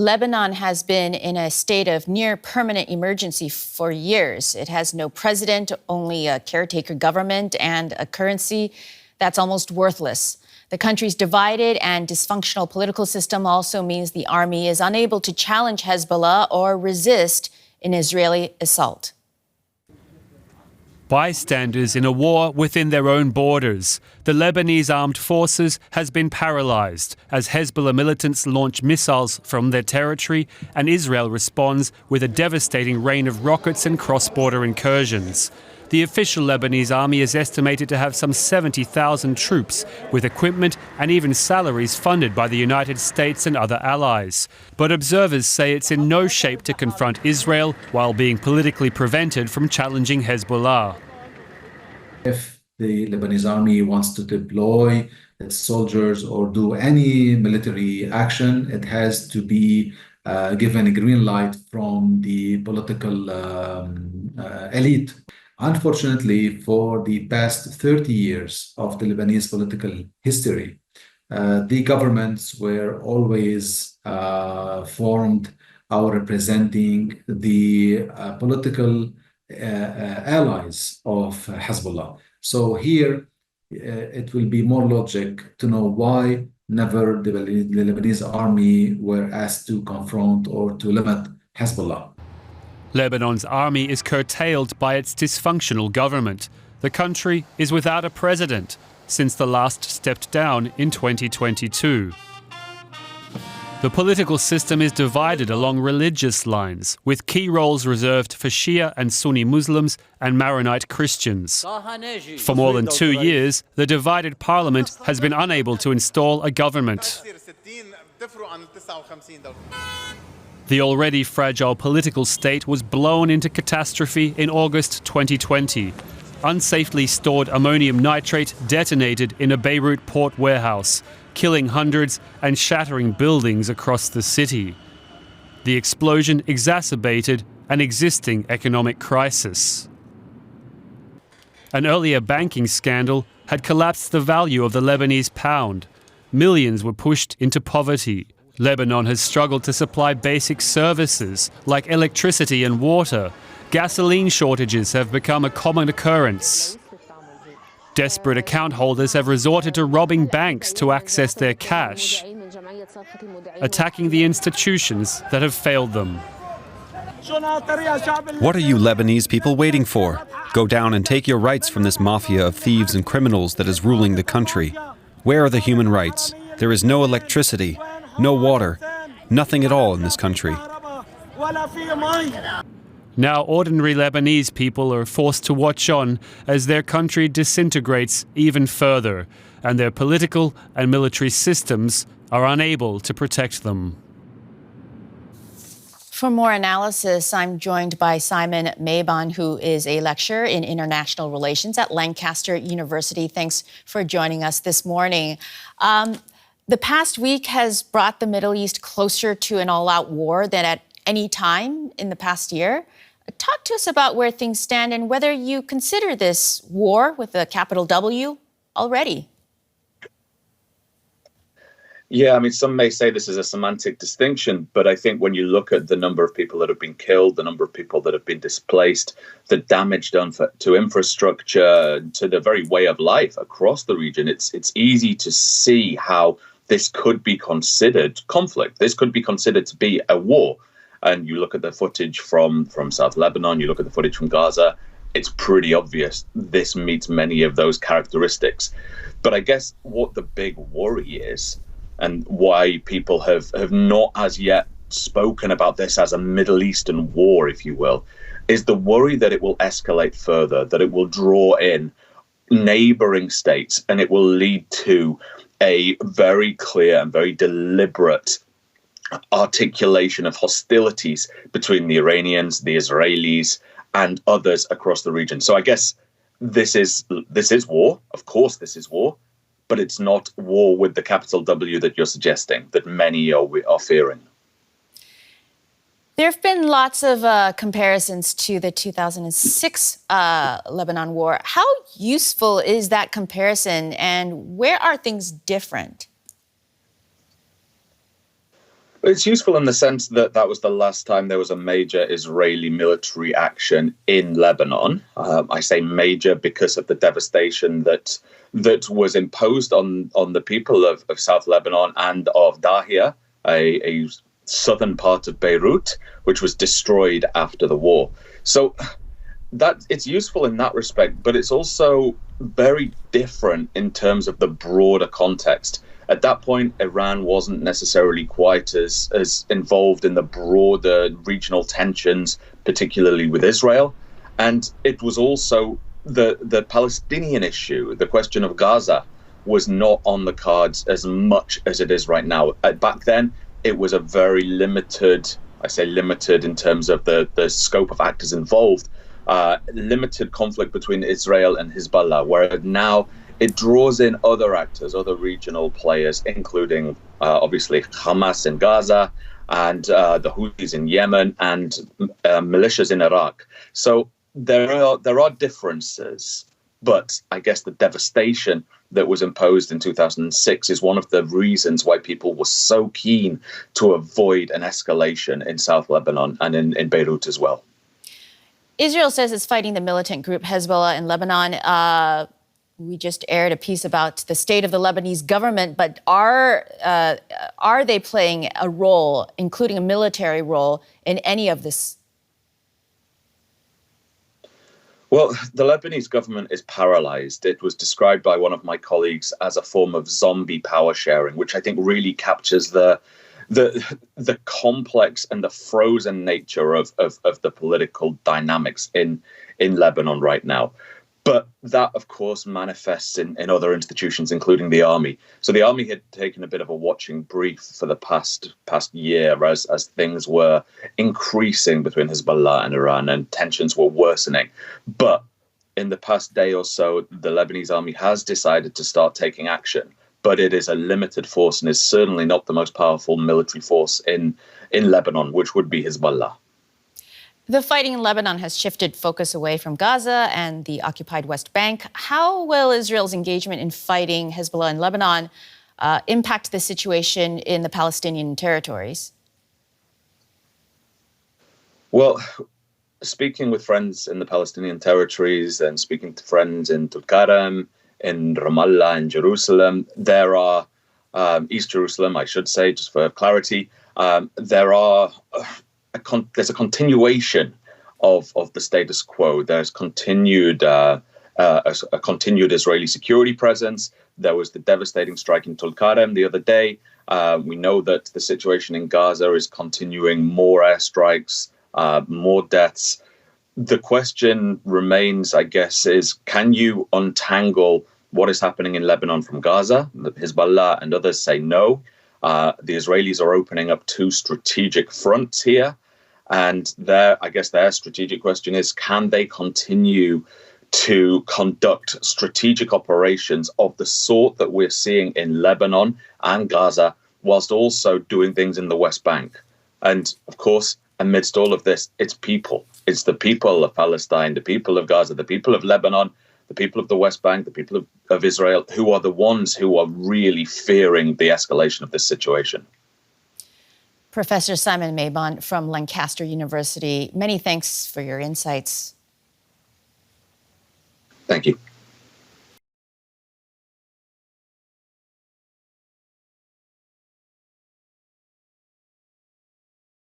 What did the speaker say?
Lebanon has been in a state of near permanent emergency for years. It has no president, only a caretaker government and a currency that's almost worthless. The country's divided and dysfunctional political system also means the army is unable to challenge Hezbollah or resist an Israeli assault. Bystanders in a war within their own borders. The Lebanese armed forces has been paralyzed as Hezbollah militants launch missiles from their territory and Israel responds with a devastating rain of rockets and cross-border incursions. The official Lebanese army is estimated to have some 70,000 troops, with equipment and even salaries funded by the United States and other allies. But observers say it's in no shape to confront Israel while being politically prevented from challenging Hezbollah. If the Lebanese army wants to deploy its soldiers or do any military action, it has to be given a green light from the political elite. Unfortunately, for the past 30 years of the Lebanese political history, the governments were always formed or representing the political allies of Hezbollah. So here, it will be more logic to know why never the Lebanese army were asked to confront or to limit Hezbollah. Lebanon's army is curtailed by its dysfunctional government. The country is without a president since the last stepped down in 2022. The political system is divided along religious lines, with key roles reserved for Shia and Sunni Muslims and Maronite Christians. For more than 2 years, the divided parliament has been unable to install a government. The already fragile political state was blown into catastrophe in August 2020. Unsafely stored ammonium nitrate detonated in a Beirut port warehouse, killing hundreds and shattering buildings across the city. The explosion exacerbated an existing economic crisis. An earlier banking scandal had collapsed the value of the Lebanese pound. Millions were pushed into poverty. Lebanon has struggled to supply basic services like electricity and water. Gasoline shortages have become a common occurrence. Desperate account holders have resorted to robbing banks to access their cash, attacking the institutions that have failed them. What are you Lebanese people waiting for? Go down and take your rights from this mafia of thieves and criminals that is ruling the country. Where are the human rights? There is no electricity, no water, nothing at all in this country. Now ordinary Lebanese people are forced to watch on as their country disintegrates even further, and their political and military systems are unable to protect them. For more analysis, I'm joined by Simon Mabon, who is a lecturer in international relations at Lancaster University. Thanks for joining us this morning. The past week has brought the Middle East closer to an all-out war than at any time in the past year. Talk to us about where things stand and whether you consider this war with a capital W already. Yeah, I mean, some may say this is a semantic distinction, but I think when you look at the number of people that have been killed, the number of people that have been displaced, the damage done to infrastructure, to the very way of life across the region, it's easy to see how this could be considered conflict. This could be considered to be a war. And you look at the footage from South Lebanon, you look at the footage from Gaza, it's pretty obvious this meets many of those characteristics. But I guess what the big worry is, and why people have not as yet spoken about this as a Middle Eastern war, if you will, is the worry that it will escalate further, that it will draw in neighboring states, and it will lead to a very clear and very deliberate articulation of hostilities between the Iranians, the Israelis, and others across the region. So I guess this is war. Of course, this is war, but it's not war with the capital W that you're suggesting, that many are fearing. There have been lots of comparisons to the 2006 Lebanon war. How useful is that comparison, and where are things different? It's useful in the sense that that was the last time there was a major Israeli military action in Lebanon. I say major because of the devastation that was imposed on the people of South Lebanon and of Dahia, a southern part of Beirut, which was destroyed after the war. So that it's useful in that respect, but it's also very different in terms of the broader context. At that point, Iran wasn't necessarily quite as involved in the broader regional tensions, particularly with Israel. And it was also the Palestinian issue, the question of Gaza, was not on the cards as much as it is right now. Back then, it was a very limited, I say limited in terms of the scope of actors involved, limited conflict between Israel and Hezbollah, where now it draws in other actors, other regional players, including obviously Hamas in Gaza and the Houthis in Yemen and militias in Iraq. So there are differences, but I guess the devastation that was imposed in 2006 is one of the reasons why people were so keen to avoid an escalation in South Lebanon and in Beirut as well. Israel says it's fighting the militant group Hezbollah in Lebanon. We just aired a piece about the state of the Lebanese government, but are they playing a role, including a military role, in any of this? Well, the Lebanese government is paralyzed. It was described by one of my colleagues as a form of zombie power sharing, which I think really captures the complex and the frozen nature of the political dynamics in Lebanon right now. But that, of course, manifests in other institutions, including the army. So the army had taken a bit of a watching brief for the past year as things were increasing between Hezbollah and Iran and tensions were worsening. But in the past day or so, the Lebanese army has decided to start taking action. But it is a limited force and is certainly not the most powerful military force in Lebanon, which would be Hezbollah. The fighting in Lebanon has shifted focus away from Gaza and the occupied West Bank. How will Israel's engagement in fighting Hezbollah in Lebanon impact the situation in the Palestinian territories? Well, speaking with friends in the Palestinian territories and speaking to friends in Tulkarem, in Ramallah, in Jerusalem, there are, East Jerusalem, I should say, just for clarity, there's a continuation of the status quo. There's continued a continued Israeli security presence. There was the devastating strike in Tulkarem the other day. We know that the situation in Gaza is continuing, more airstrikes, more deaths. The question remains, I guess, is can you untangle what is happening in Lebanon from Gaza? Hezbollah and others say no. The Israelis are opening up two strategic fronts here. And I guess their strategic question is, can they continue to conduct strategic operations of the sort that we're seeing in Lebanon and Gaza, whilst also doing things in the West Bank? And of course, amidst all of this, it's people. It's the people of Palestine, the people of Gaza, the people of Lebanon, the people of the West Bank, the people of Israel, who are the ones who are really fearing the escalation of this situation. Professor Simon Mabon from Lancaster University, many thanks for your insights. Thank you.